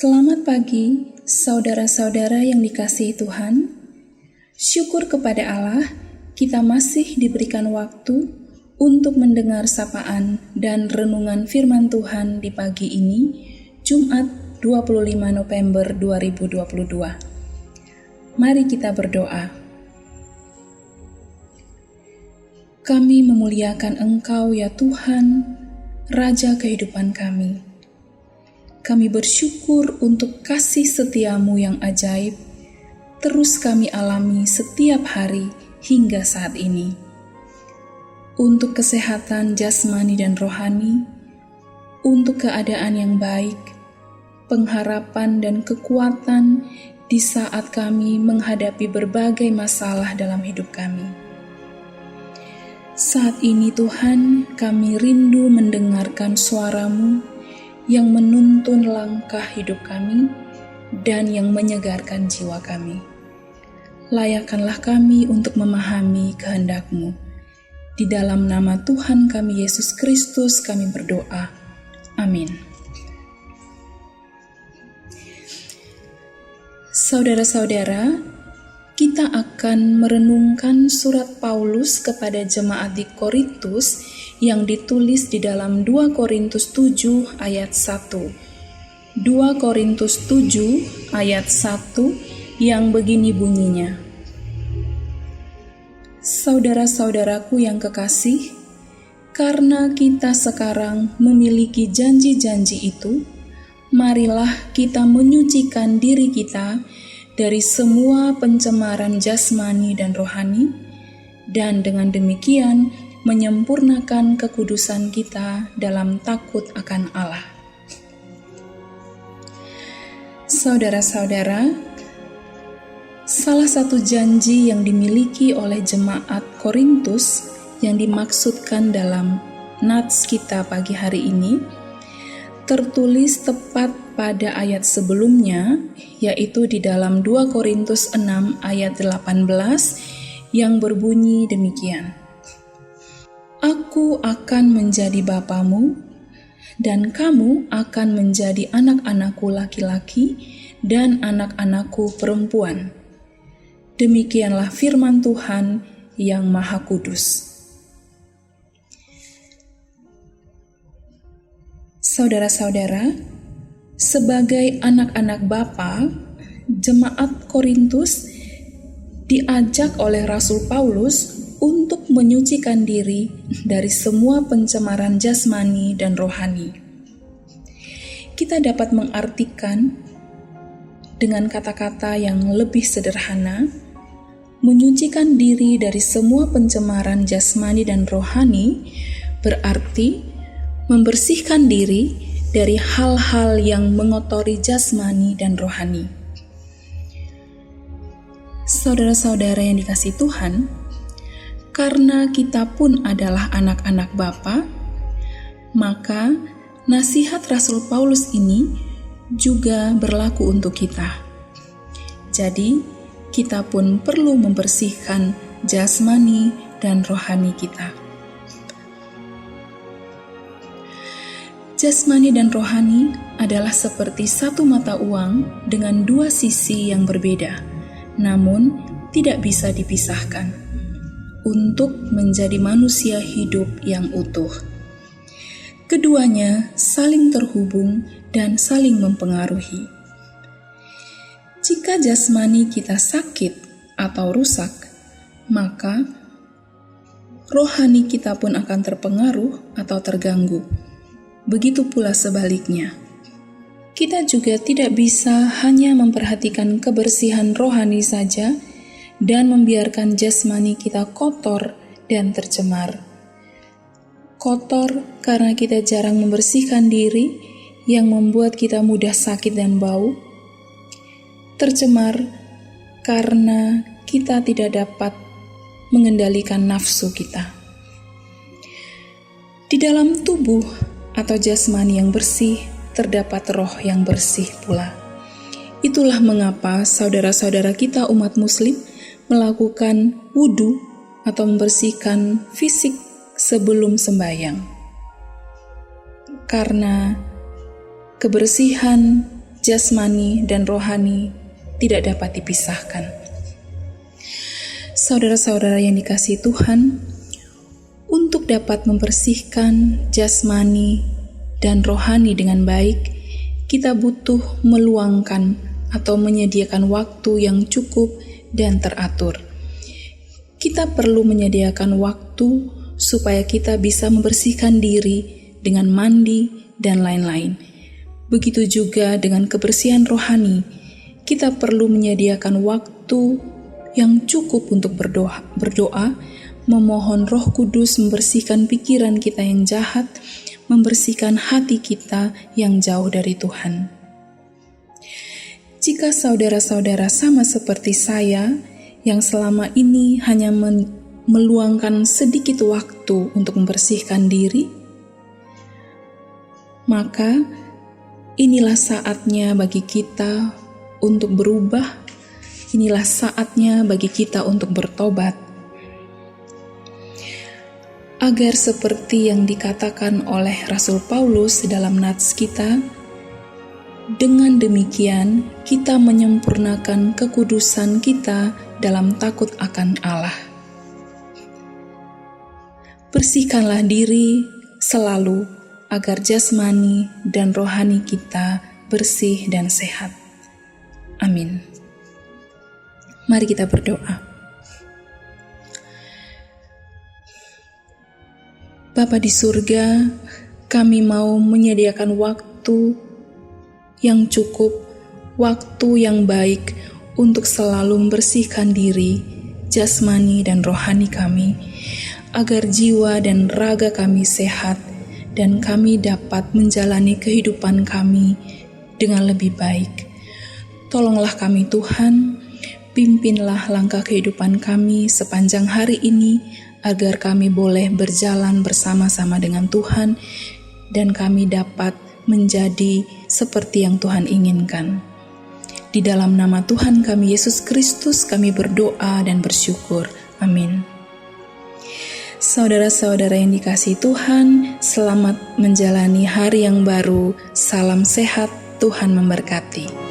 Selamat pagi, saudara-saudara yang dikasihi Tuhan. Syukur kepada Allah, kita masih diberikan waktu untuk mendengar sapaan dan renungan firman Tuhan di pagi ini, Jumat 25 November 2022. Mari kita berdoa. Kami memuliakan Engkau ya Tuhan, Raja kehidupan kami. Kami bersyukur untuk kasih setiamu yang ajaib, terus kami alami setiap hari hingga saat ini. Untuk kesehatan jasmani dan rohani, untuk keadaan yang baik, pengharapan dan kekuatan di saat kami menghadapi berbagai masalah dalam hidup kami. Saat ini Tuhan, kami rindu mendengarkan suara-Mu yang menuntun langkah hidup kami dan yang menyegarkan jiwa kami. Layakkanlah kami untuk memahami kehendak-Mu. Di dalam nama Tuhan kami Yesus Kristus kami berdoa. Amin. Saudara-saudara, kita akan merenungkan surat Paulus kepada jemaat di Korintus yang ditulis di dalam 2 Korintus 7 ayat 1. 2 Korintus 7 ayat 1 yang begini bunyinya. Saudara-saudaraku yang kekasih, karena kita sekarang memiliki janji-janji itu, marilah kita menyucikan diri kita dari semua pencemaran jasmani dan rohani, dan dengan demikian menyempurnakan kekudusan kita dalam takut akan Allah. Saudara-saudara, salah satu janji yang dimiliki oleh jemaat Korintus yang dimaksudkan dalam nats kita pagi hari ini tertulis tepat pada ayat sebelumnya, yaitu di dalam 2 Korintus 6 ayat 18 yang berbunyi demikian. Aku akan menjadi bapamu, dan kamu akan menjadi anak-anakku laki-laki dan anak-anakku perempuan. Demikianlah firman Tuhan yang Maha Kudus. Saudara-saudara, sebagai anak-anak Bapa, jemaat Korintus diajak oleh Rasul Paulus untuk menyucikan diri dari semua pencemaran jasmani dan rohani. Kita dapat mengartikan dengan kata-kata yang lebih sederhana, menyucikan diri dari semua pencemaran jasmani dan rohani berarti membersihkan diri dari hal-hal yang mengotori jasmani dan rohani. Saudara-saudara yang dikasihi Tuhan, karena kita pun adalah anak-anak Bapa, maka nasihat Rasul Paulus ini juga berlaku untuk kita. Jadi, kita pun perlu membersihkan jasmani dan rohani kita. Jasmani dan rohani adalah seperti satu mata uang dengan dua sisi yang berbeda, namun tidak bisa dipisahkan untuk menjadi manusia hidup yang utuh. Keduanya saling terhubung dan saling mempengaruhi. Jika jasmani kita sakit atau rusak, maka rohani kita pun akan terpengaruh atau terganggu. Begitu pula sebaliknya. Kita juga tidak bisa hanya memperhatikan kebersihan rohani saja dan membiarkan jasmani kita kotor dan tercemar. Kotor karena kita jarang membersihkan diri yang membuat kita mudah sakit dan bau. Tercemar karena kita tidak dapat mengendalikan nafsu kita. Di dalam tubuh atau jasmani yang bersih, terdapat roh yang bersih pula. Itulah mengapa saudara-saudara kita umat muslim melakukan wudhu atau membersihkan fisik sebelum sembahyang. Karena kebersihan jasmani dan rohani tidak dapat dipisahkan. Saudara-saudara yang dikasihi Tuhan, untuk dapat membersihkan jasmani dan rohani dengan baik, kita butuh meluangkan atau menyediakan waktu yang cukup dan teratur. Kita perlu menyediakan waktu supaya kita bisa membersihkan diri dengan mandi dan lain-lain. Begitu juga dengan kebersihan rohani, kita perlu menyediakan waktu yang cukup untuk berdoa, memohon Roh Kudus membersihkan pikiran kita yang jahat, membersihkan hati kita yang jauh dari Tuhan. Jika saudara-saudara sama seperti saya, yang selama ini hanya meluangkan sedikit waktu untuk membersihkan diri, maka inilah saatnya bagi kita untuk berubah, inilah saatnya bagi kita untuk bertobat. Agar seperti yang dikatakan oleh Rasul Paulus dalam nats kita, dengan demikian kita menyempurnakan kekudusan kita dalam takut akan Allah. Bersihkanlah diri selalu agar jasmani dan rohani kita bersih dan sehat. Amin. Mari kita berdoa. Bapa di surga, kami mau menyediakan waktu yang cukup, waktu yang baik untuk selalu membersihkan diri, jasmani dan rohani kami, agar jiwa dan raga kami sehat dan kami dapat menjalani kehidupan kami dengan lebih baik. Tolonglah kami Tuhan, pimpinlah langkah kehidupan kami sepanjang hari ini, agar kami boleh berjalan bersama-sama dengan Tuhan dan kami dapat menjadi seperti yang Tuhan inginkan. Di dalam nama Tuhan kami Yesus Kristus kami berdoa dan bersyukur. Amin. Saudara-saudara yang dikasihi Tuhan, selamat menjalani hari yang baru. Salam sehat, Tuhan memberkati.